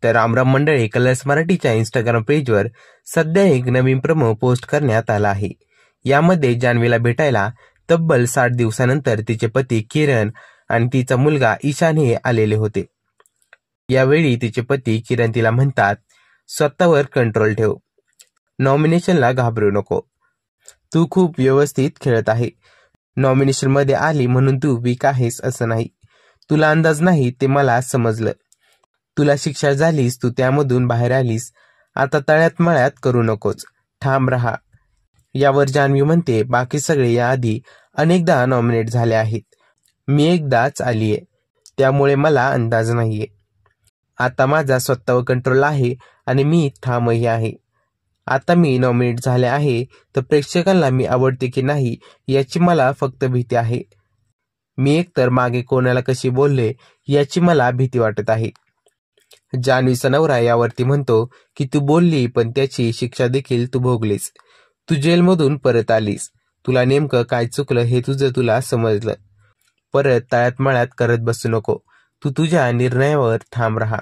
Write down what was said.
तर रामराम मंडळी, कलर्स मराठीच्या इंस्टाग्राम पेजवर सध्या एक नवीन प्रोमो पोस्ट करण्यात आला आहे। यामध्ये जान्हवीला भेटायला तब्बल 60 दिवसानंतर तिचे पती किरण आणि तिचा मुलगा ईशान हे आलेले होते। यावेळी तिचे पती किरण तिला म्हणतात, स्वतःवर कंट्रोल ठेव, नॉमिनेशनला घाबरू नको, तू खूप व्यवस्थित खेळत आहे, नॉमिनेशन मध्ये आली म्हणून तू वीक आहेस असं नाही, तुला अंदाज नाही ते मला समजलं, तुला शिक्षा झालीस, तू त्यामधून बाहेर आलीस, आता तळ्यात मळ्यात करू नकोस, ठाम राहा। यावर जान्हवी म्हणते, बाकी सगळे याआधी अनेकदा नॉमिनेट झाले आहेत, मी एकदाच आलीये, त्यामुळे मला अंदाज नाहीये, आता माझा स्वतःवर कंट्रोल आहे आणि मी ठामही आहे, आता मी नॉमिनेट झाले आहे तर प्रेक्षकांना मी आवडते की नाही याची मला फक्त भीती आहे, मी एकतर मागे कोणाला कशी बोलले याची मला भीती वाटत आहे। जान्हवीचा नवरा यावरती म्हणतो की तू बोलली पण त्याची शिक्षा देखील तू भोगलीस, तू जेलमधून परत आलीस, तुला नेमकं काय चुकलं हे तुला समजलं, परत तळ्यात मळ्यात करत बसू नको, तू तुझ्या निर्णयावर ठाम राहा।